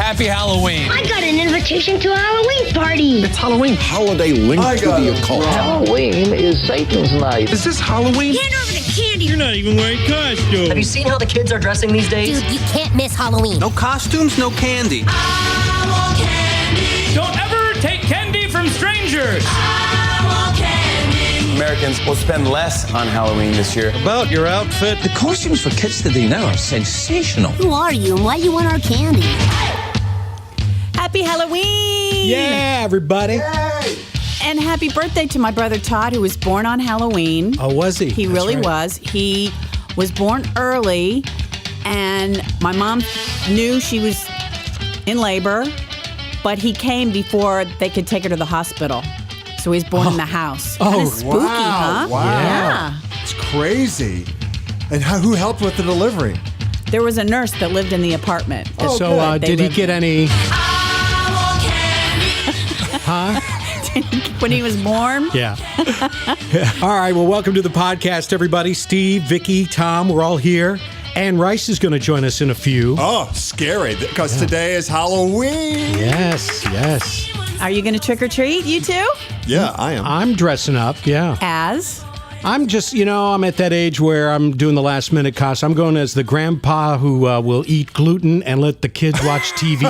Happy Halloween. I got an invitation to a Halloween party. It's Halloween. Holiday linked to the occult. Halloween is Satan's night. Is this Halloween? Hand over the candy. You're not even wearing costumes. Have you seen how the kids are dressing these days? Dude, you can't miss Halloween. No costumes, no candy. I want candy. Don't ever take candy from strangers. I want candy. Americans will spend less on Halloween this year. About your outfit. The costumes for kids today now are sensational. Who are you and why do you want our candy? Happy Halloween! Yeah, everybody. Yay. And happy birthday to my brother Todd, who was born on Halloween. Oh, was he? He That's really right. was. He was born early, and my mom knew she was in labor, but he came before they could take her to the hospital. So he was born in the house. Kind of spooky, huh? Wow. Yeah. It's crazy. And who helped with the delivery? There was a nurse that lived in the apartment. So did he get any... Huh? When he was born? Yeah. All right, well, welcome to the podcast, everybody. Steve, Vikki, Tom, we're all here. And Rice is going to join us in a few. Oh, scary, because today is Halloween. Yes. Are you going to trick or treat, you two? Yeah, I am. I'm dressing up, yeah. As? I'm just, I'm at that age where I'm doing the last minute costume. I'm going as the grandpa who will eat gluten and let the kids watch TV.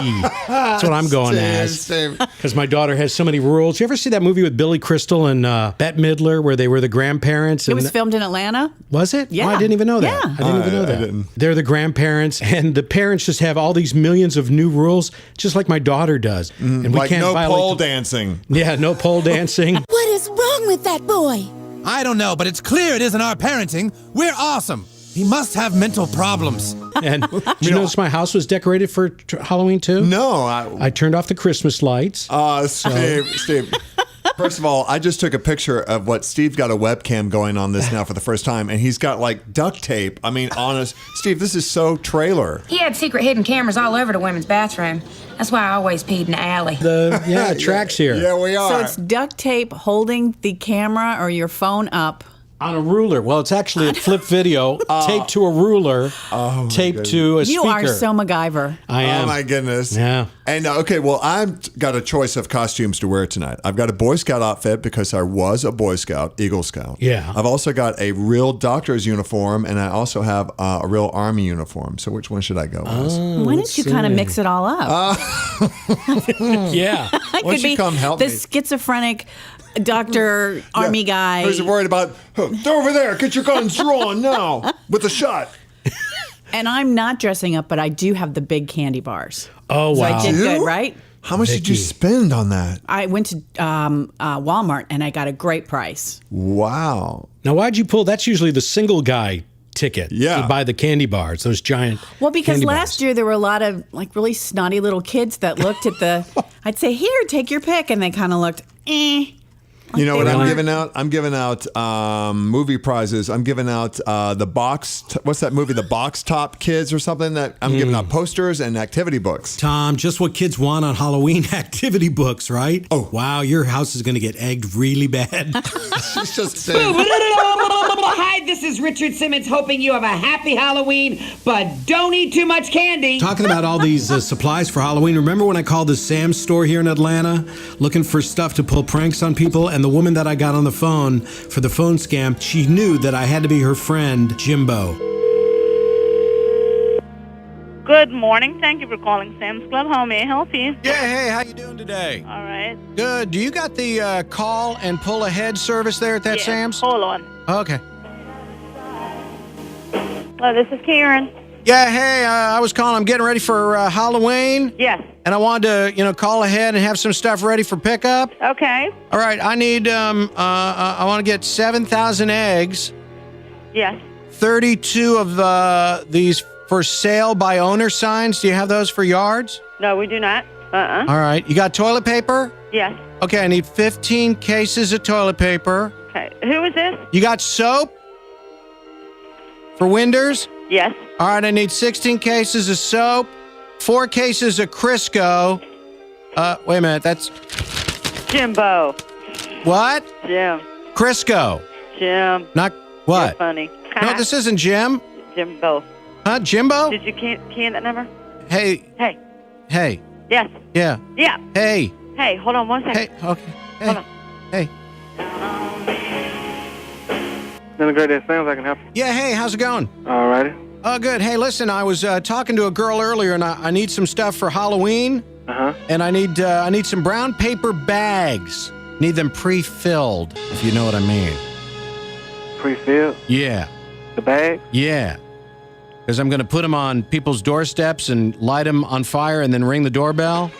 That's what I'm going as. Because my daughter has so many rules. You ever see that movie with Billy Crystal and Bette Midler where they were the grandparents? It was filmed in Atlanta. Was it? Yeah. Oh, I didn't even know that. Yeah. I didn't even know that. I didn't. They're the grandparents, and the parents just have all these millions of new rules, just like my daughter does. And we Like can't no violate pole dancing. Yeah, no pole dancing. What is wrong with that boy? I don't know, but it's clear it isn't our parenting. We're awesome. He must have mental problems. And did you notice my house was decorated for Halloween too? No. I turned off the Christmas lights. Steve. First of all, I just took a picture of what Steve got a webcam going on this now for the first time, and he's got like duct tape. I mean, honest, Steve, this is so trailer. He had secret hidden cameras all over the women's bathroom. That's why I always peed in the alley. The tracks here. Yeah, we are. So it's duct tape holding the camera or your phone up. On a ruler. Well, it's actually a flip video taped to a ruler, taped to a speaker. You are so MacGyver. I am. Oh, my goodness. Yeah. And, okay, well, I've got a choice of costumes to wear tonight. I've got a Boy Scout outfit because I was a Boy Scout, Eagle Scout. Yeah. I've also got a real doctor's uniform, and I also have a real Army uniform. So which one should I go as? Why don't you kind of mix it all up? Yeah. It Why don't could you be come help the me? schizophrenic doctor, army guy. Who's worried about, they're over there, get your guns drawn now with a shot. And I'm not dressing up, but I do have the big candy bars. Oh, So wow. I did good, right? How much did you Vikki. spend on that? I went to Walmart and I got a great price. Wow. Now, why'd you pull? That's usually the single guy ticket. Yeah. To buy the candy bars, those giant Well, because candy last bars. year there were a lot of like really snotty little kids that looked at the, I'd say, here, take your pick. And they kind of looked, You know what they I'm weren't- giving out? I'm giving out movie prizes. I'm giving out the box. What's that movie? The Box Top Kids or something? That I'm giving out posters and activity books. Tom, just what kids want on Halloween activity books, right? Oh. Wow, your house is going to get egged really bad. She's just saying. Hi, this is Richard Simmons, hoping you have a happy Halloween, but don't eat too much candy. Talking about all these supplies for Halloween, remember when I called the Sam's store here in Atlanta looking for stuff to pull pranks on people? And the woman that I got on the phone for the phone scam, she knew that I had to be her friend, Jimbo. Good morning. Thank you for calling Sam's Club. How may I help you? Yeah, hey, how you doing today? All right. Good. Do you got the call and pull ahead service there at that Yes. Sam's? Hold on. Okay. This is Karen. Yeah, hey, I was calling. I'm getting ready for Halloween. Yes. And I wanted to, call ahead and have some stuff ready for pickup. Okay. All right, I need, I want to get 7,000 eggs. Yes. 32 of these for sale by owner signs. Do you have those for yards? No, we do not. All right. You got toilet paper? Yes. Okay, I need 15 cases of toilet paper. Okay. Who is this? You got soap? For Winders? Yes. All right, I need 16 cases of soap, 4 cases of Crisco. Wait a minute, that's... Jimbo. What? Jim. Crisco. Jim. Not what? You're funny. No, this isn't Jim. Jimbo. Huh, Jimbo? Did you key in that number? Hey. Hey. Hey. Yes. Yeah. Yeah. Hey. Hey, hold on 1 second. Hey. Okay. Hey. Hold on. Hey. Then a great day, Sam. I can help you. Yeah. Hey. How's it going? All righty. Good. Hey, listen. I was talking to a girl earlier, and I need some stuff for Halloween. And I need some brown paper bags. Need them pre-filled, if you know what I mean. Pre-filled? Yeah. The bag? Yeah. Because I'm going to put them on people's doorsteps and light them on fire and then ring the doorbell.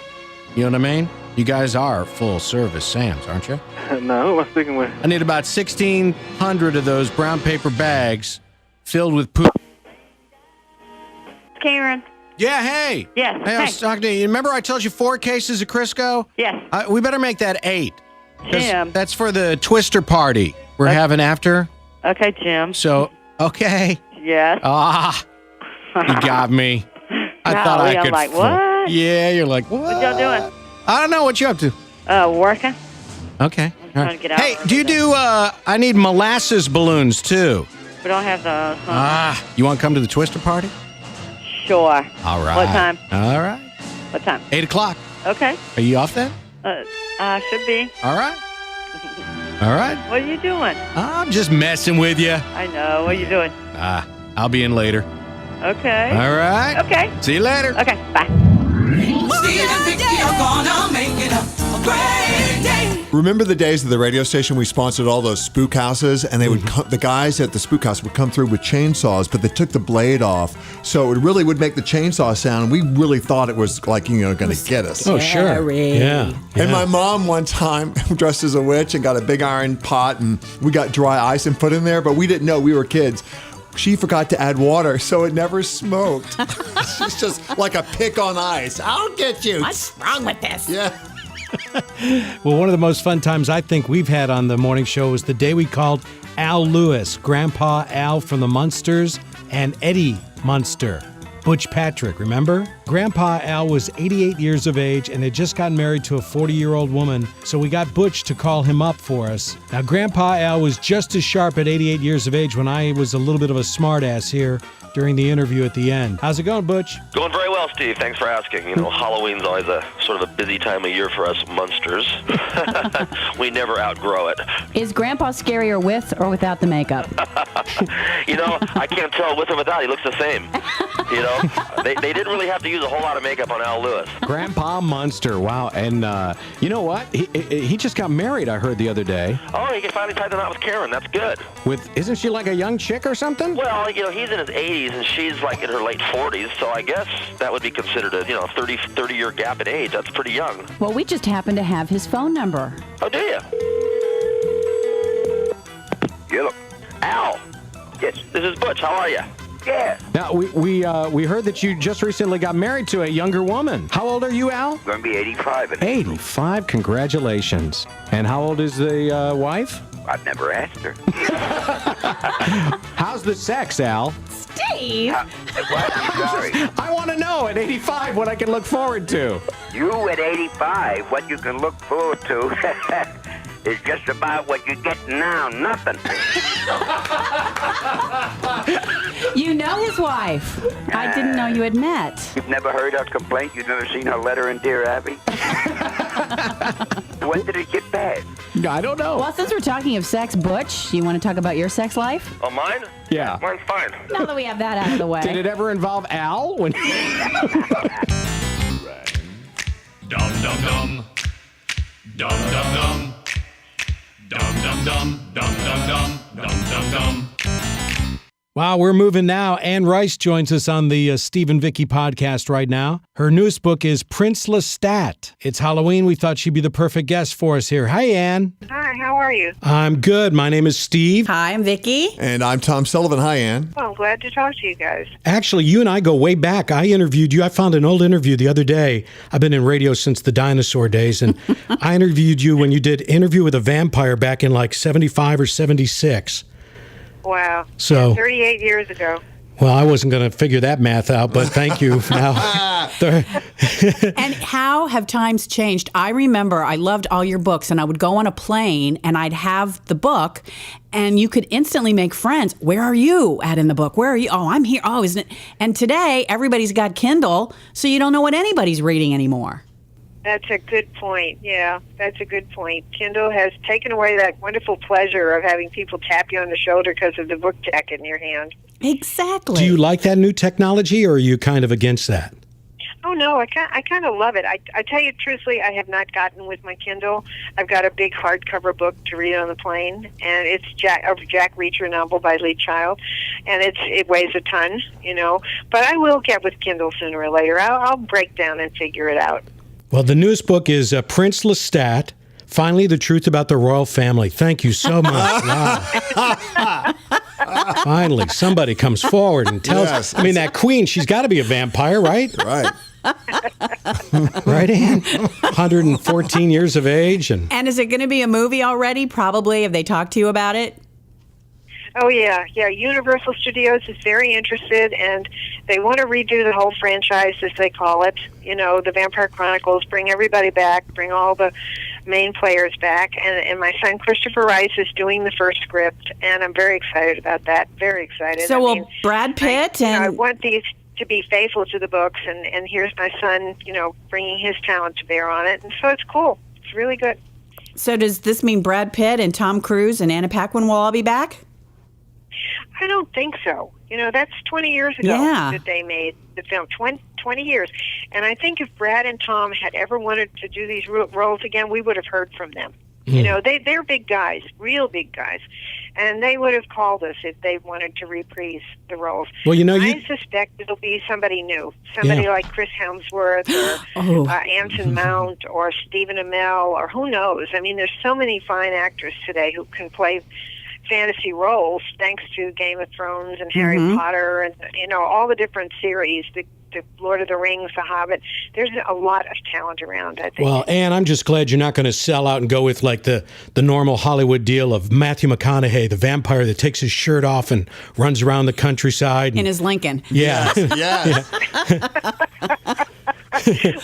You know what I mean? You guys are full-service Sam's, aren't you? No, who am I speaking with? I need about 1,600 of those brown paper bags filled with poop. Karen. Yeah, hey. Yes. Hey, I was talking to you. Remember I told you 4 cases of Crisco? Yes. We better make that 8. Jim. That's for the Twister party we're having after. Okay, Jim. So, okay. Yes. You got me. I thought I could. I'm like, what? Yeah, you're like, what? What y'all doing? I don't know. What you up to? Working. Okay. I'm trying to get out. Hey, do you do, I need molasses balloons, too. We don't have those. You want to come to the Twister party? Sure. All right. What time? All right. What time? 8 o'clock. Okay. Are you off then? I should be. All right. All right. What are you doing? I'm just messing with you. I know. What are you doing? I'll be in later. Okay. All right. Okay. See you later. Okay. Bye. Steve and Vikki are gonna make it a great day. Remember the days of the radio station we sponsored all those spook houses, and they would the guys at the spook house would come through with chainsaws, but they took the blade off, so it really would make the chainsaw sound. And we really thought it was like going to get us. Oh, sure. Yeah. And my mom one time dressed as a witch and got a big iron pot, and we got dry ice and put in there, but we didn't know, we were kids. She forgot to add water, so it never smoked. She's just like a pick on ice. I'll get you. What's wrong with this? Yeah. Well, one of the most fun times I think we've had on the morning show was the day we called Al Lewis, Grandpa Al from the Munsters, and Eddie Munster, Butch Patrick, remember? Grandpa Al was 88 years of age and had just gotten married to a 40-year-old woman, so we got Butch to call him up for us. Now, Grandpa Al was just as sharp at 88 years of age when I was a little bit of a smartass here during the interview at the end. How's it going, Butch? Going very well, Steve. Thanks for asking. You know, Halloween's always a sort of a busy time of year for us Munsters. We never outgrow it. Is Grandpa scarier with or without the makeup? You know, I can't tell with or without. He looks the same. You know, they didn't really have to use a whole lot of makeup on Al Lewis. Grandpa Munster, wow. And you know what? He just got married, I heard the other day. Oh, he can finally tie the knot with Karen. That's good. Isn't she like a young chick or something? Well, you know, he's in his 80s and she's like in her late 40s, so I guess that would be considered a 30-year gap in age. That's pretty young. Well, we just happen to have his phone number. Oh, do you? Hello. Al. Yes. This is Butch. How are you? Yeah. Now, we heard that you just recently got married to a younger woman. How old are you, Al? I'm going to be 85. 85? Congratulations. And how old is the wife? I've never asked her. How's the sex, Al? Steve! What? Sorry. I want to know at 85 what I can look forward to. You at 85, what you can look forward to is just about what you're getting now, nothing. You know his wife. I didn't know you had met. You've never heard her complaint? You've never seen her letter in Dear Abby? When did it get bad? I don't know. Well, since we're talking of sex, Butch, you want to talk about your sex life? Oh, mine? Yeah. Mine's fine. Now that we have that out of the way. Did it ever involve Al? Dum dum dum. Dum dum dum. Dum dum dum. Dum dum dum. Dum dum dum. Wow, we're moving now. Ann Rice joins us on the Steve and Vikki podcast right now. Her newest book is Prince Lestat. It's Halloween. We thought she'd be the perfect guest for us here. Hi, Ann. Hi, how are you? I'm good. My name is Steve. Hi, I'm Vikki. And I'm Tom Sullivan. Hi, Ann. Well, I'm glad to talk to you guys. Actually, you and I go way back. I interviewed you. I found an old interview the other day. I've been in radio since the dinosaur days, and I interviewed you when you did Interview with a Vampire back in like 75 or 76. Wow. So 38 years ago. Well, I wasn't going to figure that math out, but thank you. Now, And how have times changed? I remember I loved all your books, and I would go on a plane, and I'd have the book, and you could instantly make friends. Where are you at in the book? Where are you? Oh, I'm here. Oh, isn't it? And today, everybody's got Kindle, so you don't know what anybody's reading anymore. That's a good point. Yeah, that's a good point. Kindle has taken away that wonderful pleasure of having people tap you on the shoulder because of the book jacket in your hand. Exactly. do you like that new technology, or are you kind of against that? Oh, no, I kind of love it. I tell you truthfully, I have not gotten with my Kindle. I've got a big hardcover book to read on the plane, and it's a Jack Reacher novel by Lee Child, and it weighs a ton, But I will get with Kindle sooner or later. I'll break down and figure it out. Well, the newest book is Prince Lestat, Finally the Truth About the Royal Family. Thank you so much. Wow. Finally, somebody comes forward and tells us. I mean, that queen, she's got to be a vampire, right? Right. Right, Ann? 114 years of age. And is it going to be a movie already? Probably. Have they talked to you about it? Oh, yeah. Universal Studios is very interested, and they want to redo the whole franchise, as they call it. The Vampire Chronicles, bring everybody back, bring all the main players back. And my son Christopher Rice is doing the first script, and I'm very excited about that. Very excited. So Brad Pitt I want these to be faithful to the books, and here's my son, bringing his talent to bear on it. And so it's cool. It's really good. So does this mean Brad Pitt and Tom Cruise and Anna Paquin will all be back? I don't think so. That's 20 years ago that they made the film. 20 years. And I think if Brad and Tom had ever wanted to do these roles again, we would have heard from them. They're big guys, real big guys. And they would have called us if they wanted to reprise the roles. Well, I suspect it'll be somebody new. Somebody like Chris Hemsworth or Anson Mount or Stephen Amell or who knows. I mean, there's so many fine actors today who can play fantasy roles thanks to Game of Thrones and Harry Potter and all the different series, the Lord of the Rings, The Hobbit. There's a lot of talent around, I think. Well, Ann, I'm just glad you're not going to sell out and go with like the normal Hollywood deal of Matthew McConaughey, the vampire that takes his shirt off and runs around the countryside. In his Lincoln. Yeah. Yes.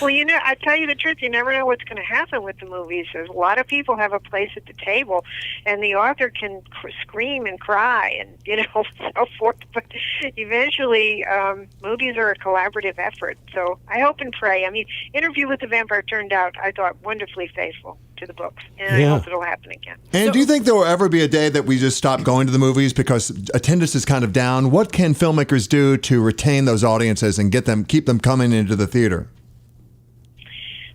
Well, I tell you the truth, you never know what's going to happen with the movies. There's a lot of people have a place at the table, and the author can scream and cry and, so forth. But eventually, movies are a collaborative effort. So I hope and pray. I mean, Interview with the Vampire turned out, I thought, wonderfully faithful to the books, and I hope it'll happen again. And do you think there will ever be a day that we just stop going to the movies because attendance is kind of down? What can filmmakers do to retain those audiences and keep them coming into the theater?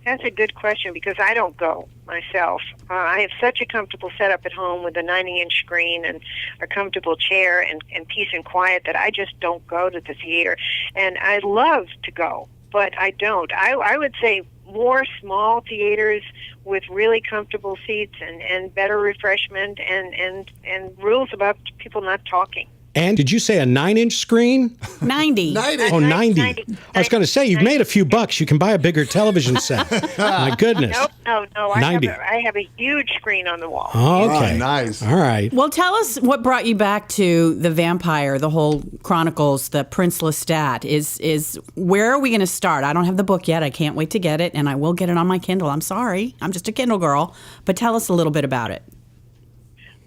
That's a good question because I don't go myself. I have such a comfortable setup at home with a 90-inch screen and a comfortable chair and peace and quiet that I just don't go to the theater. And I love to go, but I don't. I would say more small theaters with really comfortable seats and better refreshment and rules about people not talking. And did you say a 9-inch screen? 90. Oh, 90. I was going to say, you've made a few bucks. You can buy a bigger television set. My goodness. No. 90. I have a huge screen on the wall. Oh, okay. Oh, nice. All right. Well, tell us what brought you back to the vampire, the whole Chronicles, the Prince Lestat. Is where are we going to start? I don't have the book yet. I can't wait to get it, and I will get it on my Kindle. I'm sorry. I'm just a Kindle girl. But tell us a little bit about it.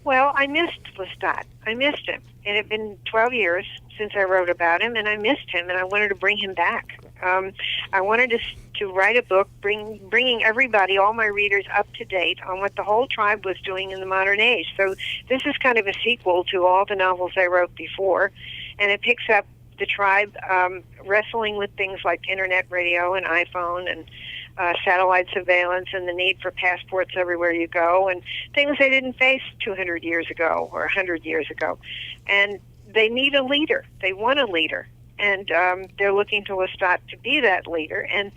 Well, I missed Lestat. I missed him. It had been 12 years since I wrote about him, and I missed him, and I wanted to bring him back. I wanted to write a book bringing everybody, all my readers, up to date on what the whole tribe was doing in the modern age. So this is kind of a sequel to all the novels I wrote before, and it picks up the tribe wrestling with things like internet radio and iPhone and satellite surveillance and the need for passports everywhere you go and things they didn't face 200 years ago or 100 years ago. And they need a leader. They want a leader. And they're looking to Lestat to be that leader. And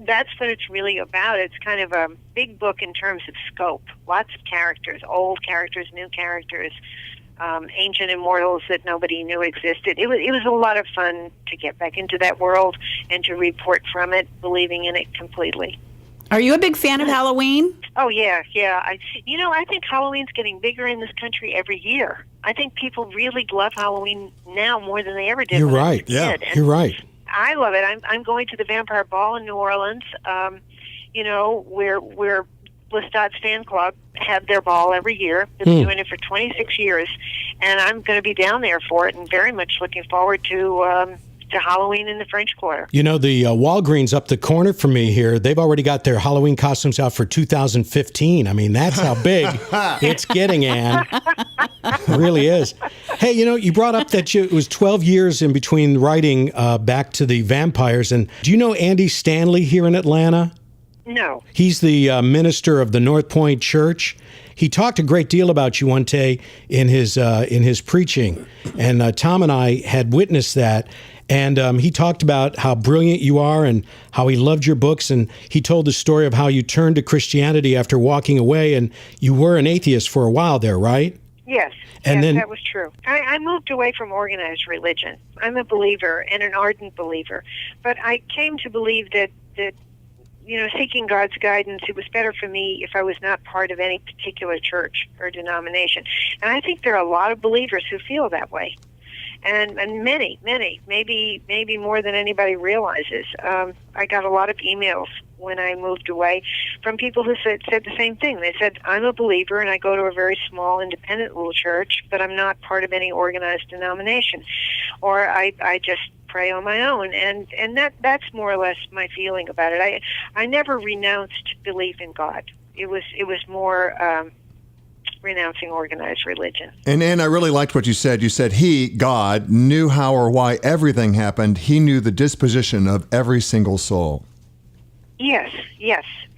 that's what it's really about. It's kind of a big book in terms of scope. Lots of characters, old characters, new characters, ancient immortals that nobody knew existed. It was a lot of fun to get back into that world and to report from it, believing in it completely. Are you a big fan of Halloween? Oh, yeah. I think Halloween's getting bigger in this country every year. I think people really love Halloween now more than they ever did. You're when I was right. a Yeah, kid. And you're right. I love it. I'm going to the Vampire Ball in New Orleans. Where Lestat's fan club had their ball every year. Been doing it for 26 years, and I'm going to be down there for it, and very much looking forward to Halloween in the French Quarter. You know, the Walgreens up the corner from me here, they've already got their Halloween costumes out for 2015. I mean, that's how big it's getting, Ann. It really is. Hey, you brought up that it was 12 years in between writing back to the vampires. And do you know Andy Stanley here in Atlanta? No. He's the minister of the Northpoint Church. He talked a great deal about you one day in his preaching, and Tom and I had witnessed that. And he talked about how brilliant you are and how he loved your books. And he told the story of how you turned to Christianity after walking away, and you were an atheist for a while there, right? Yes, that was true. I moved away from organized religion. I'm a believer and an ardent believer, but I came to believe that seeking God's guidance, it was better for me if I was not part of any particular church or denomination. And I think there are a lot of believers who feel that way. And many, maybe more than anybody realizes. I got a lot of emails when I moved away from people who said the same thing. They said, I'm a believer and I go to a very small independent little church, but I'm not part of any organized denomination. Or I just pray on my own. And that's more or less my feeling about it. I never renounced belief in God. It was more renouncing organized religion. And Ann, I really liked what you said. You said he, God, knew how or why everything happened. He knew the disposition of every single soul. Yes.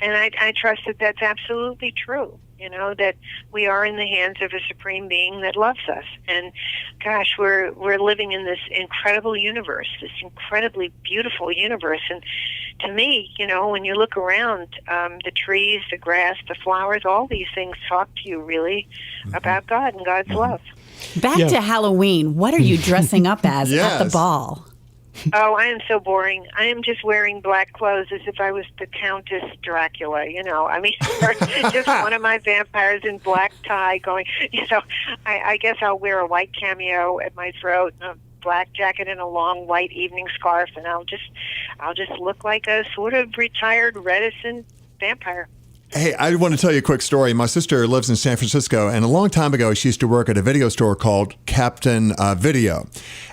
And I trust that that's absolutely true. That we are in the hands of a supreme being that loves us. And gosh, we're living in this incredible universe, this incredibly beautiful universe. And to me, when you look around, the trees, the grass, the flowers, all these things talk to you really about God and God's love. Back to Halloween. What are you dressing up as at the ball? Oh, I am so boring. I am just wearing black clothes as if I was the Countess Dracula, I mean, just one of my vampires in black tie going, I guess I'll wear a white cameo at my throat and a black jacket and a long white evening scarf, and I'll just look like a sort of retired, reticent vampire. Hey, I want to tell you a quick story. My sister lives in San Francisco, and a long time ago, she used to work at a video store called Captain Video.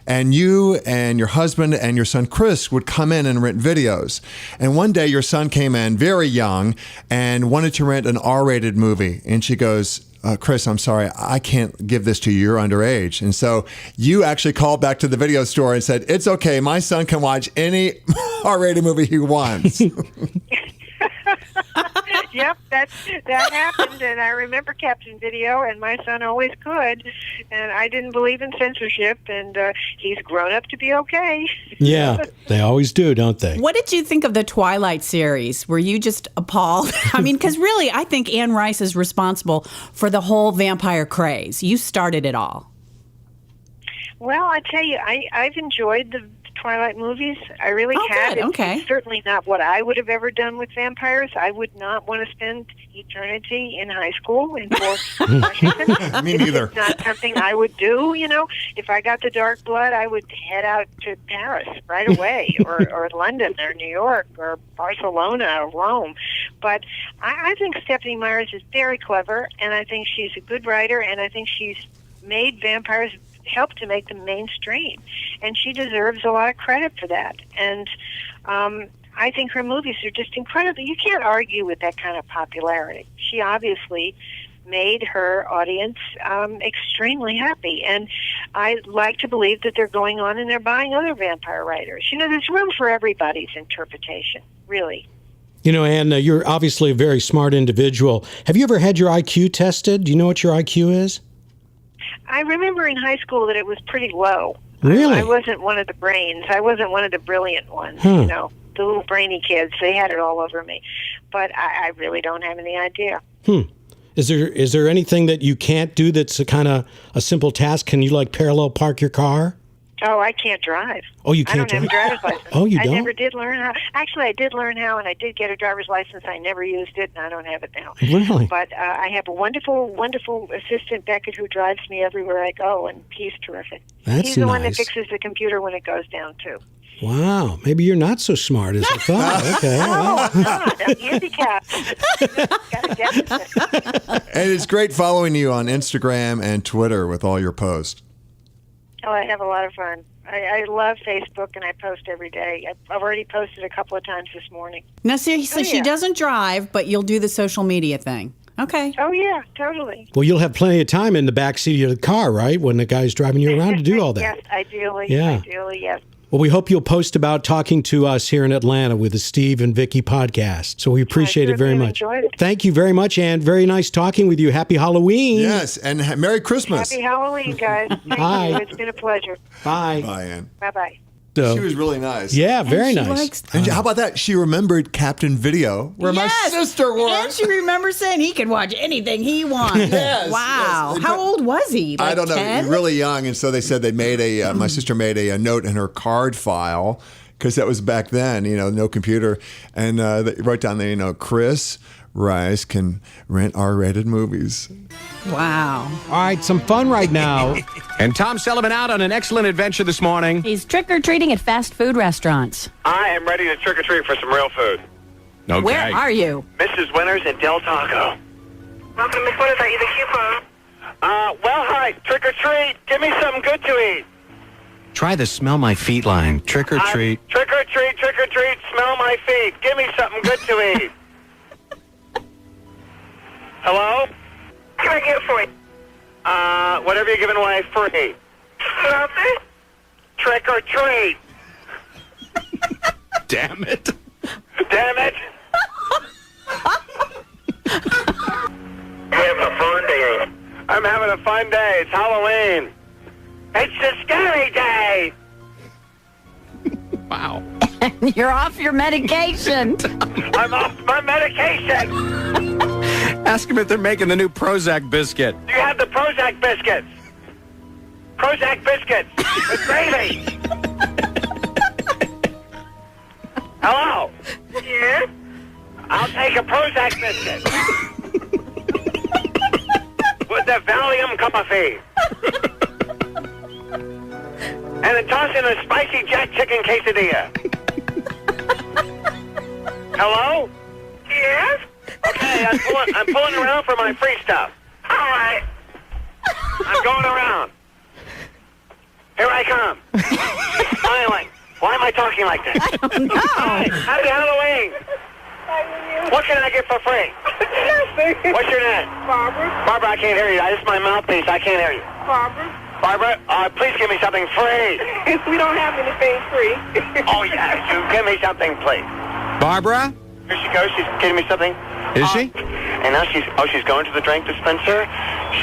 And you and your husband and your son, Chris, would come in and rent videos. And one day, your son came in very young and wanted to rent an R-rated movie. And she goes, Chris, I'm sorry, I can't give this to you. You're underage. And so you actually called back to the video store and said, it's okay. My son can watch any R-rated movie he wants. Yep, that happened, and I remember Captain Video, and my son always could, and I didn't believe in censorship, and he's grown up to be okay. Yeah, they always do, don't they? What did you think of the Twilight series? Were you just appalled? I mean, because really, I think Anne Rice is responsible for the whole vampire craze. You started it all. Well, I tell you, I've enjoyed the Twilight movies. I really have. Good. Okay. It's certainly not what I would have ever done with vampires. I would not want to spend eternity in high school in Washington. Me neither. It's not something I would do. If I got the dark blood, I would head out to Paris right away, or London, or New York, or Barcelona, or Rome. But I think Stephanie Myers is very clever, and I think she's a good writer, and I think she's made vampires help to make them mainstream, and she deserves a lot of credit for that. And I think her movies are just incredible. You can't argue with that kind of popularity. She obviously made her audience extremely happy, and I like to believe that they're going on and they're buying other vampire writers. There's room for everybody's interpretation, really. Ann, you're obviously a very smart individual. Have you ever had your IQ tested? Do you know what your IQ is? I remember in high school that it was pretty low. Really? I wasn't one of the brains. I wasn't one of the brilliant ones, The little brainy kids, they had it all over me. But I really don't have any idea. Is there anything that you can't do that's a kind of a simple task? Can you parallel park your car? Oh, I can't drive. Oh, you I can't don't have a driver's license. Oh, you I don't? never did learn how. Actually, I did learn how, and I did get a driver's license. I never used it, and I don't have it now. Really? But I have a wonderful, wonderful assistant, Beckett, who drives me everywhere I go, and he's terrific. That's He's the one that nice. fixes the computer when it goes down, too. Wow. Maybe you're not so smart as I thought. Okay. No, well. I'm not. I'm handicapped. Got a deficit. And it's great following you on Instagram and Twitter with all your posts. Oh, I have a lot of fun. I love Facebook, and I post every day. I've already posted a couple of times this morning. Now, see, so she doesn't drive, but you'll do the social media thing. Okay. Oh, yeah, totally. Well, you'll have plenty of time in the back seat of the car, right? When the guy's driving you around to do all that. Yes, ideally. Yeah. Ideally, yes. Well, we hope you'll post about talking to us here in Atlanta with the Steve and Vikki podcast. So we appreciate it very much. Enjoyed it. Thank you very much, Ann. Very nice talking with you. Happy Halloween. Yes, and Merry Christmas. Happy Halloween, guys. Thank Bye. you. It's been a pleasure. Bye. Bye, Ann. Bye-bye. So, She was really nice. yeah, very nice. And how about that? She remembered Captain Video, where my sister was. And she remembers saying he could watch anything he wants. Yes, Wow. yes. How old was he? Like I don't know, 10? really young. And so they said they made my sister made a note in her card file, because that was back then, no computer. And they wrote down there, Chris Rice can rent R-rated movies. Wow. All right, some fun right now. And Tom Sullivan out on an excellent adventure this morning. He's trick-or-treating at fast food restaurants. I am ready to trick-or-treat for some real food. Okay. Where are you? Mrs. Winters and Del Taco. Welcome, Miss Winters. Are you the coupon? Well, hi, trick-or-treat. Give me something good to eat. Try the smell my feet line. Trick or treat. Trick-or-treat, trick-or-treat, smell my feet. Give me something good to eat. Hello? What can I get for you? Whatever you're giving away, free. Trick-or-treat. Damn it. Damn it. Having a fun day. I'm having a fun day. It's Halloween. It's a scary day. Wow. You're off your medication. I'm off my medication. Ask them if they're making the new Prozac biscuit. Do you have the Prozac biscuits? Prozac biscuits with gravy. Hello? Yes? I'll take a Prozac biscuit. With the Valium coffee. And then toss in a spicy jack chicken quesadilla. Hello? Yes? Okay, I'm pulling around for my free stuff. All right. I'm going around. Here I come. Smiling. Why am I talking like this? I don't know. Hi, happy Halloween. What can I get for free? What's your name? Barbara. Barbara, I can't hear you. This is my mouthpiece. I can't hear you. Barbara. Barbara, please give me something free. We don't have anything free. Oh, yeah, you give me something, please. Barbara? Here she goes. She's getting me something. Is she? And now she's going to the drink dispenser.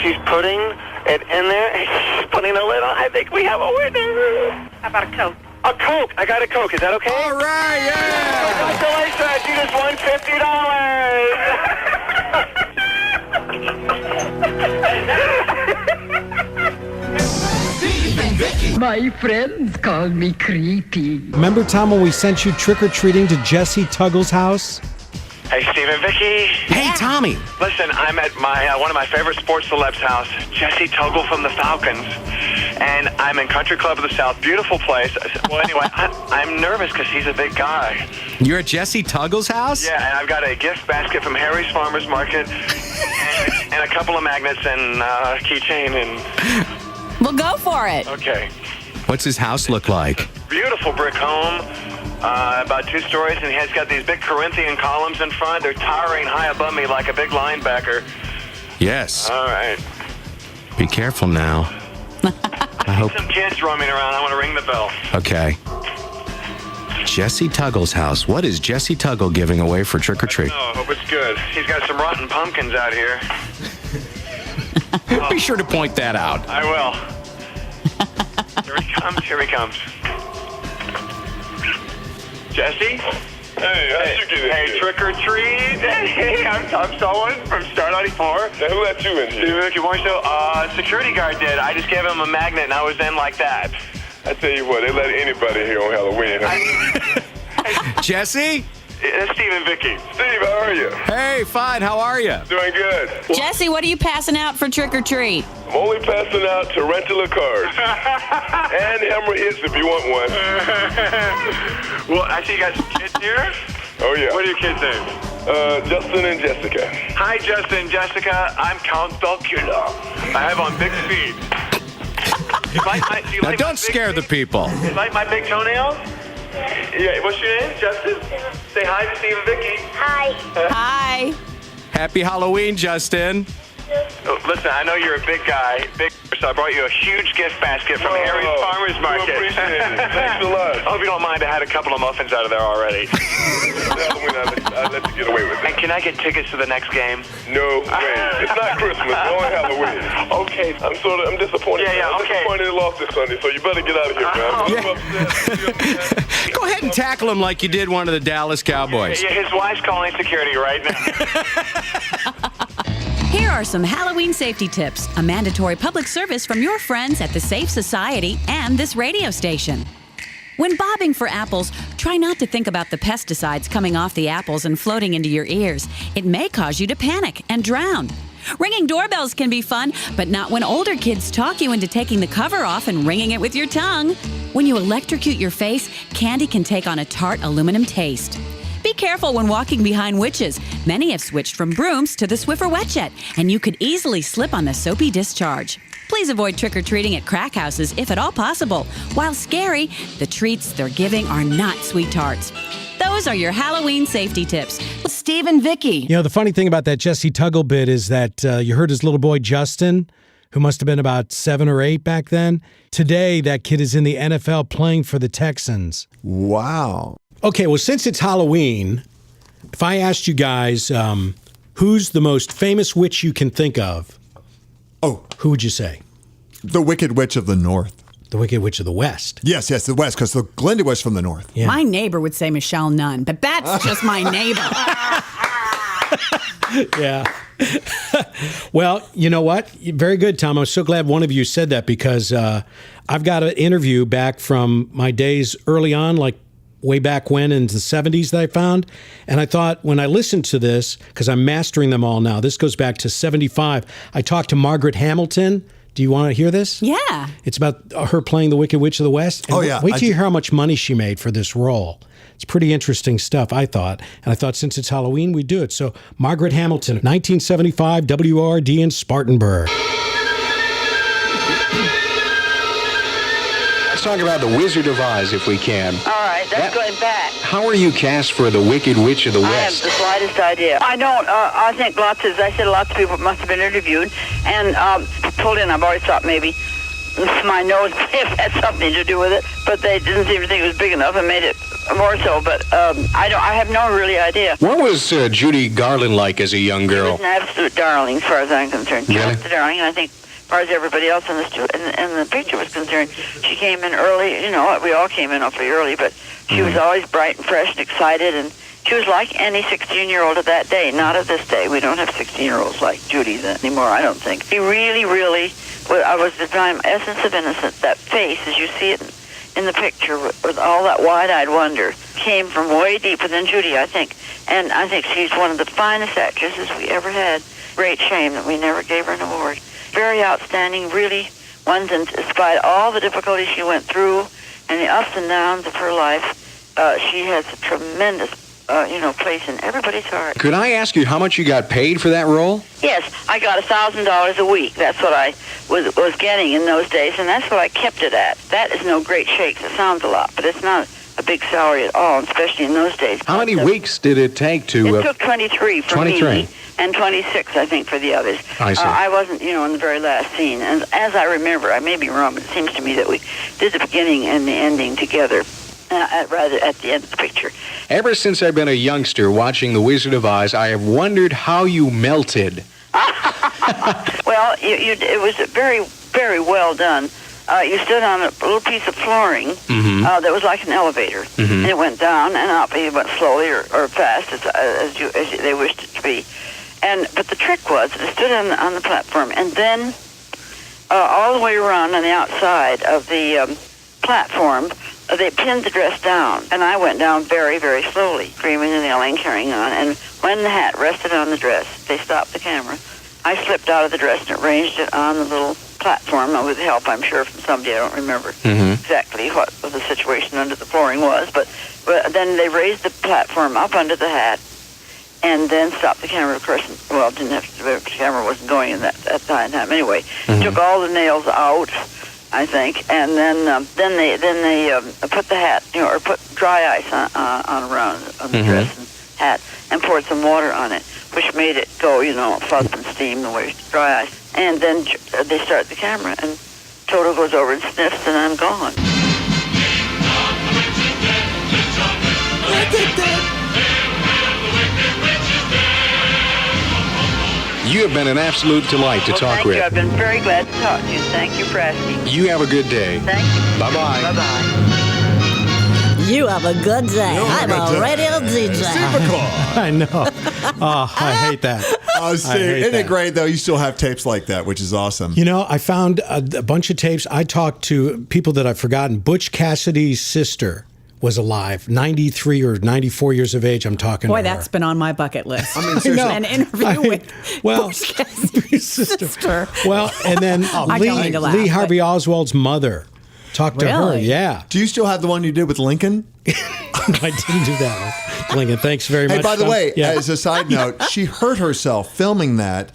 She's putting it in there. She's putting a lid on. I think we have a winner. How about a Coke? A Coke. I got a Coke. Is that okay? All right, yeah. Congratulations. You just won $50. My friends call me creepy. Remember, Tom, when we sent you trick-or-treating to Jesse Tuggle's house? Hey, Steve and Vikki. Hey, Tommy. Listen, I'm at my one of my favorite sports celebs' house, Jesse Tuggle from the Falcons. And I'm in Country Club of the South. Beautiful place. Well, anyway, I'm nervous because he's a big guy. You're at Jesse Tuggle's house? Yeah, and I've got a gift basket from Harry's Farmer's Market and a couple of magnets and keychain and... Well, go for it. Okay. What's his house look like? Beautiful brick home, about 2 stories, and he's got these big Corinthian columns in front. They're towering high above me like a big linebacker. Yes. All right. Be careful now. I hope. Some kids roaming around. I want to ring the bell. Okay. Jesse Tuggle's house. What is Jesse Tuggle giving away for trick or treat? I hope it's good. He's got some rotten pumpkins out here. Be sure to point that out. I will. Here he comes. Here he comes. Jesse? Hey, trick or treat. Hey, I'm Tom Sullivan from Star 94. Now, who let you in here? Steve, you want to show? Security guard did. I just gave him a magnet and I was in like that. I tell you what, they let anybody here on Halloween. Jesse? It's Steve and Vikki. Steve, how are you? Hey, fine. How are you? Doing good. Jesse, what are you passing out for trick or treat? I'm only passing out tarantula cards. And hammer hits if you want one. Well, I see you got some kids here. Oh, yeah. What are your kids' names? Justin and Jessica. Hi, Justin and Jessica. I'm Count Dracula. I have on big speed. Now, don't scare the people. You like my big toenails? Yeah, what's your name, Justin? Say hi to Steve and Vikki. Hi. Hi. Happy Halloween, Justin. Oh, listen, I know you're a big guy, so I brought you a huge gift basket from Harry's Farmer's Market. Appreciate it. Thanks a lot. I hope you don't mind. I had a couple of muffins out of there already. I'll let you get away with it. And can I get tickets to the next game? No way. It's not Christmas. It's only Halloween. Okay. I'm disappointed. Yeah, I'm disappointed they lost this Sunday, so you better get out of here, man. I'm upset. Go ahead and tackle him like you did one of the Dallas Cowboys. Yeah, his wife's calling security right now. Here are some Halloween safety tips, a mandatory public service from your friends at the Safe Society and this radio station. When bobbing for apples, try not to think about the pesticides coming off the apples and floating into your ears. It may cause you to panic and drown. Ringing doorbells can be fun, but not when older kids talk you into taking the cover off and ringing it with your tongue. When you electrocute your face, candy can take on a tart aluminum taste. Be careful when walking behind witches. Many have switched from brooms to the Swiffer Wet Jet, and you could easily slip on the soapy discharge. Please avoid trick-or-treating at crack houses if at all possible. While scary, the treats they're giving are not sweet tarts. Those are your Halloween safety tips. Steve and Vikki. You know, the funny thing about that Jesse Tuggle bit is that you heard his little boy Justin, who must have been about 7 or 8 back then. Today, that kid is in the NFL playing for the Texans. Wow. Okay, well, since it's Halloween, if I asked you guys who's the most famous witch you can think of, who would you say? The Wicked Witch of the North. The Wicked Witch of the West. Yes, the West, because the Glinda was from the North. Yeah. My neighbor would say Michelle Nunn, but that's just my neighbor. Yeah. Well, you know what? Very good, Tom. I'm so glad one of you said that because I've got an interview back from my days early on, like way back when in the 70s that I found. And I thought when I listened to this, because I'm mastering them all now, this goes back to 75. I talked to Margaret Hamilton. Do you want to hear this? Yeah. It's about her playing the Wicked Witch of the West. And yeah. Wait till you hear how much money she made for this role. It's pretty interesting stuff, I thought. And I thought since it's Halloween, we'd do it. So Margaret Hamilton, 1975, WORD in Spartanburg. Let's talk about the Wizard of Oz if we can. All right, that's going back. How are you cast for the Wicked Witch of the I have West? the slightest idea. I don't. I think lots of people must have been interviewed and pulled in. I've always thought maybe my nose may have had something to do with it, but they didn't seem to think it was big enough and made it more so. But I have no really idea. What was Judy Garland like as a young She girl? was an absolute darling, as far as I'm concerned. She Really? was a darling, and I think as far as everybody else in the picture was concerned, she came in early. You know, we all came in awfully early, but she was always bright and fresh and excited, and she was like any 16-year-old of that day. Not of this day. We don't have 16-year-olds like Judy anymore, I don't think. She really, really, I was the prime essence of innocence. That face, as you see it in the picture, with all that wide-eyed wonder, came from way deep within Judy, I think. And I think she's one of the finest actresses we ever had. Great shame that we never gave her an award. Very outstanding, really, one, and despite all the difficulties she went through and the ups and downs of her life, she has a tremendous, place in everybody's heart. Could I ask you how much you got paid for that role? Yes, I got $1,000 a week. That's what I was getting in those days, and that's what I kept it at. That is no great shakes. It sounds a lot, but it's not a big salary at all, especially in those days. How many weeks did it take to... It took 23 for 23. me, and 26, I think, for the others. I see. I wasn't, in the very last scene. And as I remember, I may be wrong, but it seems to me that we did the beginning and the ending together, rather at the end of the picture. Ever since I've been a youngster watching The Wizard of Oz, I have wondered how you melted. Well, it was very, very well done. You stood on a little piece of flooring that was like an elevator, and it went down and up. It went slowly or fast as they wished it to be. But the trick was that it stood on the platform, and then all the way around on the outside of the platform, they pinned the dress down, and I went down very, very slowly, screaming and yelling, carrying on. And when the hat rested on the dress, they stopped the camera. I slipped out of the dress and arranged it on the little platform, with help, I'm sure, from somebody. I don't remember exactly what the situation under the flooring was, but then they raised the platform up under the hat and then stopped the camera. Of course, well, didn't have to, the camera wasn't going in that time anyway. Took all the nails out, I think, and then they put the hat, or put dry ice on around on the dress and hat, and poured some water on it, which made it go, fuzz and steam the way dry ice. And then they start the camera, and Toto goes over and sniffs, and I'm gone. You have been an absolute delight to talk Thank with. you. I've been very glad to talk to you. Thank you for asking. You have a good day. Thank you. Bye-bye. Bye-bye. You have a good day. I'm a radio DJ. I know. Oh, I hate that. Isn't it great, though? You still have tapes like that, which is awesome. I found a bunch of tapes. I talked to people that I've forgotten. Butch Cassidy's sister was alive, 93 or 94 years of age. I'm talking Boy, to her. that's been on my bucket list. I mean, seriously. An interview with Butch Cassidy's sister. Well, and then I don't mean to laugh, Lee Harvey Oswald's mother. Talked to her, yeah. Do you still have the one you did with Lincoln? I didn't do that one. Lincoln, thanks very much. Hey, by the way, Yeah. as a side note, she hurt herself filming that.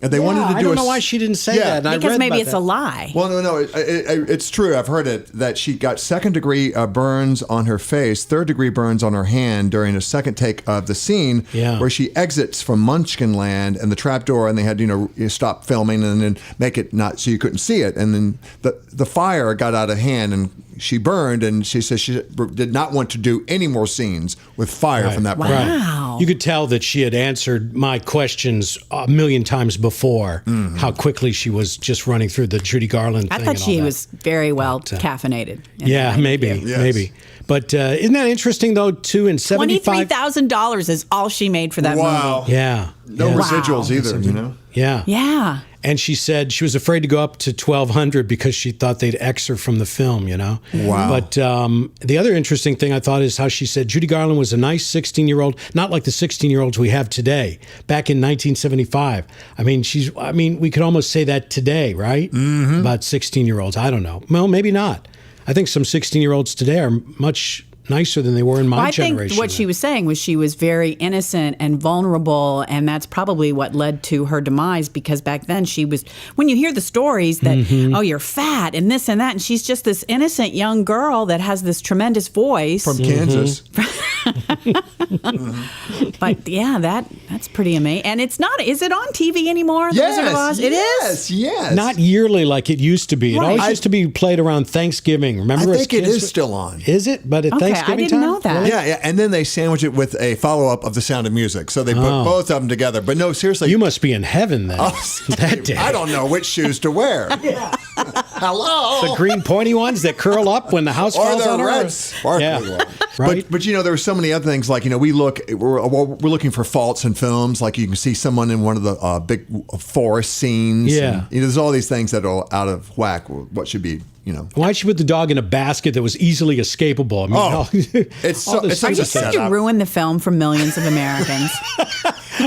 And they wanted to do I don't know why she didn't say that. And I Because read maybe about it's that. a lie. Well, no, it's true. I've heard it, that she got second-degree burns on her face, third-degree burns on her hand during a second take of the scene where she exits from Munchkinland and the trapdoor, and they had, you stop filming and then make it not so you couldn't see it. And then the fire got out of hand and she burned, and she says she did not want to do any more scenes with fire from that point. Right. You could tell that she had answered my questions a million times before, how quickly she was just running through the Judy Garland thing. I thought and all she that. was very well caffeinated. Yeah, maybe. But isn't that interesting, though, too, in 75... $23,000 is all she made for that movie. Yeah. No residuals either, Yeah. Yeah. And she said she was afraid to go up to $1,200 because she thought they'd X her from the film, Wow. But the other interesting thing I thought is how she said Judy Garland was a nice 16-year-old, not like the 16-year-olds we have today, back in 1975. I mean, we could almost say that today, right? Mm-hmm. About 16-year-olds. I don't know. Well, maybe not. I think some 16-year-olds today are much nicer than they were in my generation. I think what she was saying was she was very innocent and vulnerable, and that's probably what led to her demise, because back then she was, when you hear the stories that, oh, you're fat and this and that, and she's just this innocent young girl that has this tremendous voice. From Kansas. But yeah, that's pretty amazing. And it's not, is it on TV anymore? The Wizard of Oz? It is? Yes. Not yearly like it used to be. It always used to be played around Thanksgiving. Remember? I think it is still on. Is it? But at Thanksgiving I didn't time? know that. Really? Yeah, and then they sandwich it with a follow-up of The Sound of Music. So they put both of them together. But no, seriously. You must be in heaven then. That day. I don't know which shoes to wear. Hello. The green pointy ones that curl up when the house falls on the her? red sparkly ones. Right. But there were so many other things, like, we're looking for faults in films. Like, you can see someone in one of the big forest scenes. Yeah. And, there's all these things that are out of whack. What should be, Why'd she put the dog in a basket that was easily escapable? I mean, it's Are you trying to ruin the film for millions of Americans?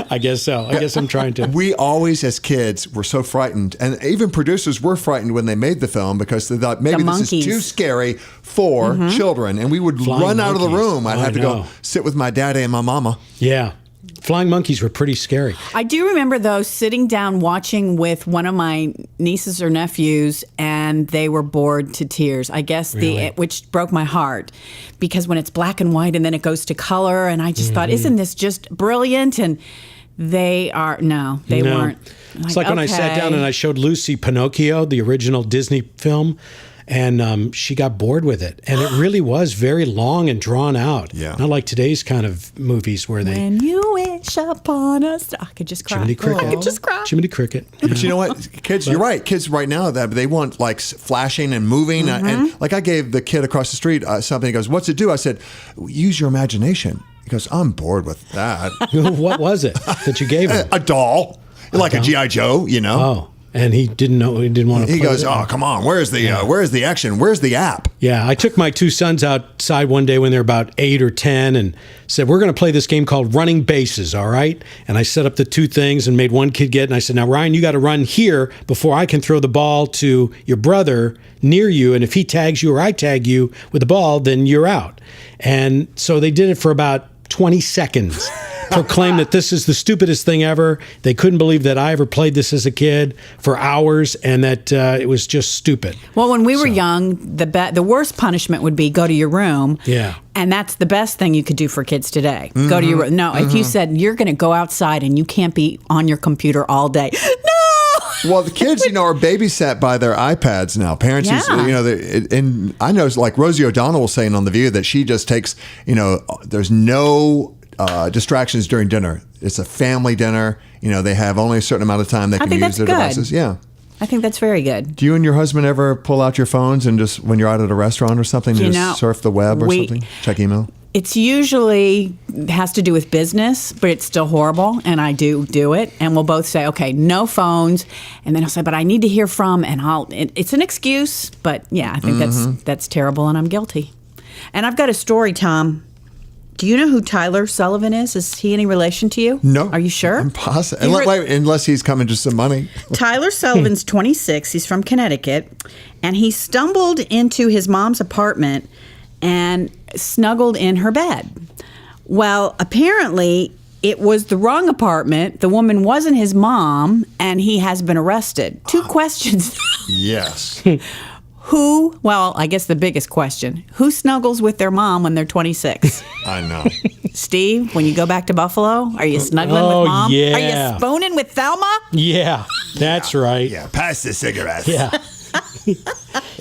I guess so. I guess I'm trying to. We always, as kids, were so frightened, and even producers were frightened when they made the film, because they thought maybe this is too scary for children, and we would run out of the room. I'd have to go sit with my daddy and my mama. Yeah. Flying monkeys were pretty scary. I do remember, though, sitting down watching with one of my nieces or nephews, and they were bored to tears. I guess which broke my heart, because when it's black and white and then it goes to color, and I just thought, isn't this just brilliant? And they weren't. It's like when I sat down and I showed Lucy Pinocchio, the original Disney film. And she got bored with it. And it really was very long and drawn out. Yeah. Not like today's kind of movies where they... When you wish upon a star. I could just cry. Jiminy Cricket. I could just cry. Jiminy Cricket. But you know what? Kids, you're right. Kids right now, they want, like, flashing and moving. And, like, I gave the kid across the street something. He goes, what's it do? I said, use your imagination. He goes, I'm bored with that. What was it that you gave him? A doll. Like a G.I. Joe, Oh. And he didn't know. He didn't want to. He goes, "Oh, come on! Where's the action? Where's the app?" Yeah, I took my two sons outside one day when they were about 8 or 10 and said, "We're going to play this game called running bases, all right?" And I set up the two things and made one kid get it. And I said, "Now, Ryan, you got to run here before I can throw the ball to your brother near you. And if he tags you or I tag you with the ball, then you're out." And so they did it for about 20 seconds. Proclaimed that this is the stupidest thing ever. They couldn't believe that I ever played this as a kid for hours, and that it was just stupid. Well, when we were young, the worst punishment would be go to your room. Yeah. And that's the best thing you could do for kids today. Go to your room. No, if you said you're going to go outside and you can't be on your computer all day. No! Well, the kids, are babysat by their iPads now. Parents, and I know, like Rosie O'Donnell was saying on The View that she just takes, there's no distractions during dinner. It's a family dinner. They have only a certain amount of time they can use their devices. Yeah. I think that's very good. Do you and your husband ever pull out your phones and just, when you're out at a restaurant or something, just surf the web or something? Check email? It's usually has to do with business, but it's still horrible, and I do it. And we'll both say, okay, no phones. And then I'll say, but I need to hear from, and it's an excuse. But yeah, I think that's terrible, and I'm guilty. And I've got a story, Tom. Do you know who Tyler Sullivan is? Is he any relation to you? No. Are you sure? Impossible. Unless he's coming to some money. Tyler Sullivan's 26. He's from Connecticut. And he stumbled into his mom's apartment and snuggled in her bed. Well, apparently it was the wrong apartment. The woman wasn't his mom, and he has been arrested. Two questions. Yes. I guess the biggest question, who snuggles with their mom when they're 26? I know. Steve, when you go back to Buffalo, are you snuggling with mom? Yeah. Are you spooning with Thelma? Yeah, that's right. Yeah, pass the cigarettes. Yeah.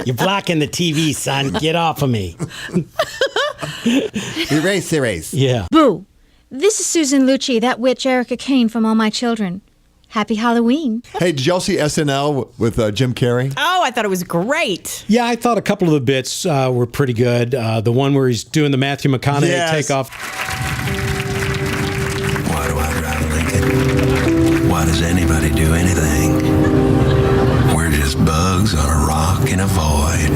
You're blocking the TV, son. Get off of me. Erase. Yeah. Boo. This is Susan Lucci, that witch Erica Kane from All My Children. Happy Halloween. Hey, did y'all see SNL with Jim Carrey? Oh, I thought it was great. Yeah, I thought a couple of the bits were pretty good. The one where he's doing the Matthew McConaughey takeoff. Why do I drive Lincoln? Why does anybody do anything? We're just bugs on a rock in a void.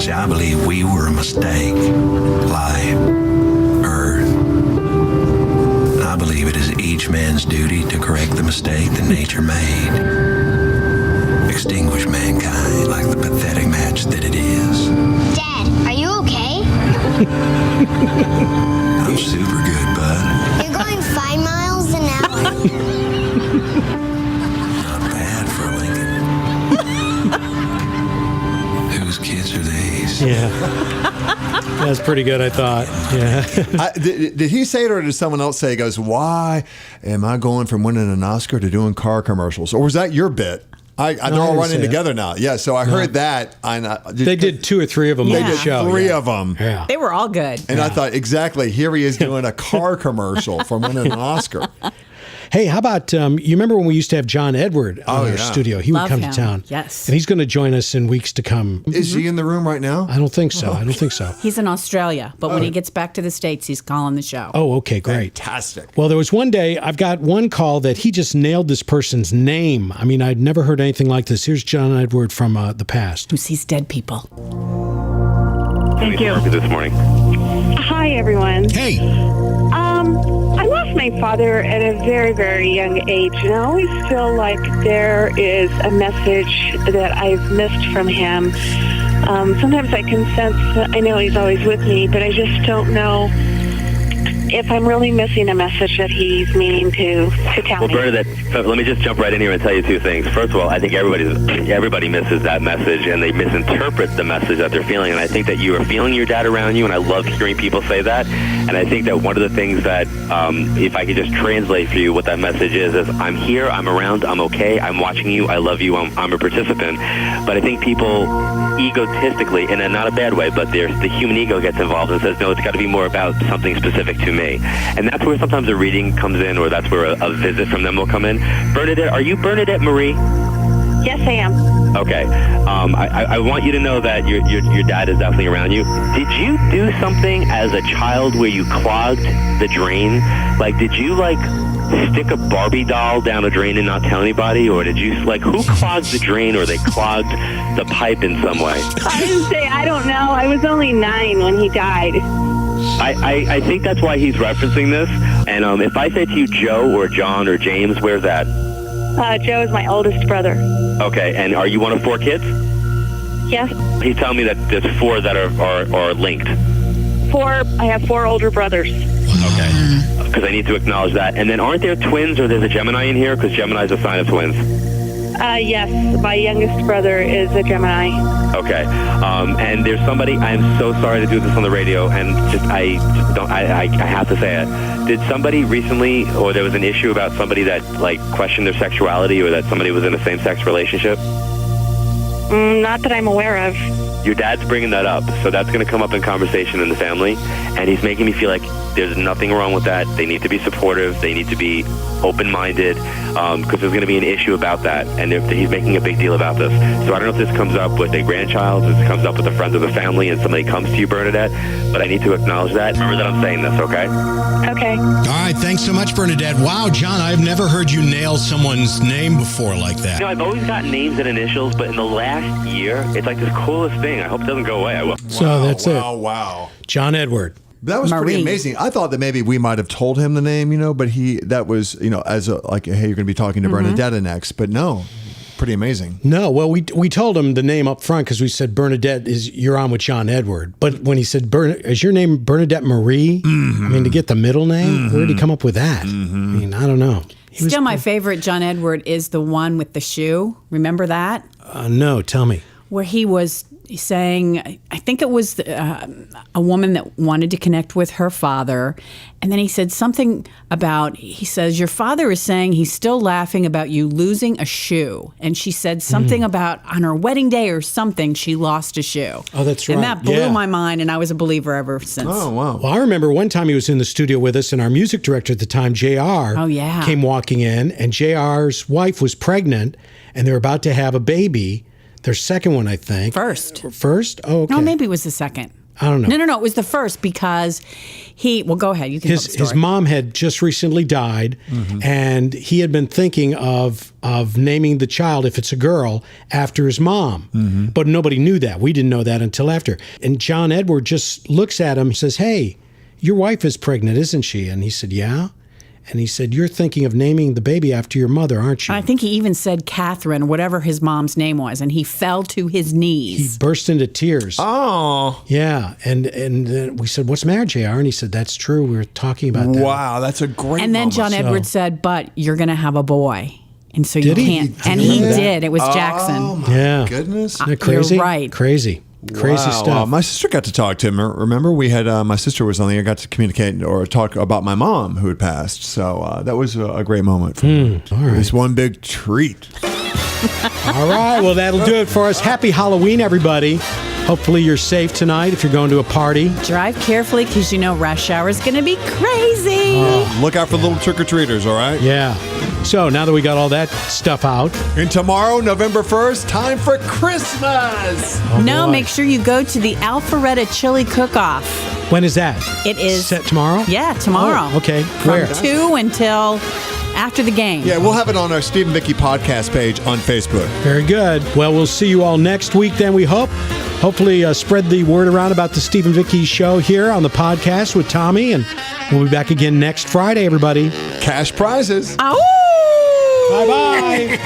See, I believe we were a mistake. Life, Earth. I believe it is each man's duty to correct the mistake that nature made. Extinguish mankind like the pathetic match that it is. Dad, are you okay? I'm super good, bud. You're going 5 miles an hour. Not bad for Lincoln. Whose kids are these? Yeah. That's pretty good, I thought. Yeah. Did he say it, or did someone else say, he goes, why am I going from winning an Oscar to doing car commercials? Or was that your bit? They're all running together now. Yeah, so I heard that. They did 2 or 3 of them. They did 3 of them. Yeah. They were all good. And I thought, exactly, here he is doing a car commercial from winning an Oscar. Hey, how about, you remember when we used to have John Edward on our studio? He would come to town. Yes. And he's going to join us in weeks to come. Is he in the room right now? I don't think so. He's in Australia, but when he gets back to the States, he's calling the show. Oh, okay, great. Fantastic. Well, there was one day, I've got one call that he just nailed this person's name. I mean, I'd never heard anything like this. Here's John Edward from the past. Who sees dead people. Thank you. This morning. Hi, everyone. Hey. I lost my father at a very, very young age, and I always feel like there is a message that I've missed from him. Sometimes I can sense that I know he's always with me, but I just don't know if I'm really missing a message that he's meaning to tell me. Bernadette, let me just jump right in here and tell you 2 things. First of all, I think everybody misses that message, and they misinterpret the message that they're feeling. And I think that you are feeling your dad around you, and I love hearing people say that. And I think that one of the things that, if I could just translate for you what that message is I'm here, I'm around, I'm okay, I'm watching you, I love you, I'm a participant. But I think people egotistically, in a not a bad way, but the human ego gets involved and says, no, it's got to be more about something specific to me. And that's where sometimes a reading comes in, or that's where a visit from them will come in. Bernadette, are you Bernadette Marie? Yes, I am. Okay. I want you to know that your dad is definitely around you. Did you do something as a child where you clogged the drain? Like, did you, stick a Barbie doll down a drain and not tell anybody? Or did you, like, who clogged the drain, or they clogged the pipe in some way? I would say, I don't know. I was only 9 when he died. I think that's why he's referencing this. And if I say to you Joe or John or James, where's that? Joe is my oldest brother. Okay, and are you one of 4 kids? Yes. He's telling me that there's 4 that are linked. 4. I have 4 older brothers. Okay, because I need to acknowledge that. And then aren't there twins, or there's a Gemini in here? Because Gemini is a sign of twins. Yes, my youngest brother is a Gemini. Okay, and there's somebody. I'm so sorry to do this on the radio, and I have to say it. Did somebody recently, or there was an issue about somebody that like questioned their sexuality, or that somebody was in a same-sex relationship? Not that I'm aware of. Your dad's bringing that up, so that's going to come up in conversation in the family, and he's making me feel like there's nothing wrong with that. They need to be supportive. They need to be open-minded, because there's going to be an issue about that, and he's making a big deal about this. So I don't know if this comes up with a grandchild, if this comes up with a friend of the family, and somebody comes to you, Bernadette, but I need to acknowledge that. Remember that I'm saying this, okay? Okay. All right, thanks so much, Bernadette. Wow, John, I've never heard you nail someone's name before like that. You know, I've always got names and initials, but in the last year, it's like this coolest thing. I hope it doesn't go away. I will. So that's it. Wow. John Edward. That was pretty amazing. I thought that maybe we might have told him the name, but that was, as a, like, hey, you're going to be talking to Bernadette next. But no, pretty amazing. No, well, we told him the name up front because we said Bernadette you're on with John Edward. But when he said, is your name Bernadette Marie? Mm-hmm. I mean, to get the middle name, where did he come up with that? Mm-hmm. I mean, I don't know. Still, my favorite John Edward is the one with the shoe. Remember that? No, tell me. Where he was saying, I think it was a woman that wanted to connect with her father. And then he said something about, he says, your father is saying he's still laughing about you losing a shoe. And she said something about on her wedding day or something, she lost a shoe. Oh, that's right. And that blew my mind, and I was a believer ever since. Oh, wow. Well, I remember one time he was in the studio with us, and our music director at the time, JR, came walking in, and JR's wife was pregnant, and they were about to have a baby. Their second one, I think. First? Oh, okay. No, maybe it was the second. I don't know. No, it was the first because well, go ahead. You can tell the story. His mom had just recently died, and he had been thinking of naming the child, if it's a girl, after his mom. But nobody knew that. We didn't know that until after. And John Edward just looks at him and says, hey, your wife is pregnant, isn't she? And he said, yeah. And he said, you're thinking of naming the baby after your mother, aren't you? I think he even said Catherine, whatever his mom's name was, and he fell to his knees. He burst into tears. Oh. Yeah. And then we said, what's the matter, JR? And he said, that's true. We were talking about that. Wow, that's a great And then moment. John Edward said, but you're going to have a boy. And so Did you he? can't. And he did. It was Jackson. Oh, my goodness. Isn't that crazy? You're right. Crazy stuff. My sister got to talk to him. Remember, we had my sister was on the air, got to communicate or talk about my mom who had passed. So that was a great moment for me. All right. It was one big treat. All right. Well, that'll do it for us. Happy Halloween, everybody. Hopefully you're safe tonight if you're going to a party. Drive carefully because you know rush hour is going to be crazy. Look out for little trick-or-treaters, all right? Yeah. So now that we got all that stuff out. And tomorrow, November 1st, time for Christmas. No, make sure you go to the Alpharetta Chili Cook-Off. When is that? It is. Set tomorrow? Yeah, tomorrow. Oh, okay. From Where? 2 until after the game. Yeah, we'll have it on our Steve and Vikki podcast page on Facebook. Very good. Well, we'll see you all next week then, we hope. Hopefully spread the word around about the Steve and Vikki show here on the podcast with Tommy. And we'll be back again next Friday, everybody. Cash prizes. Ow! Bye-bye.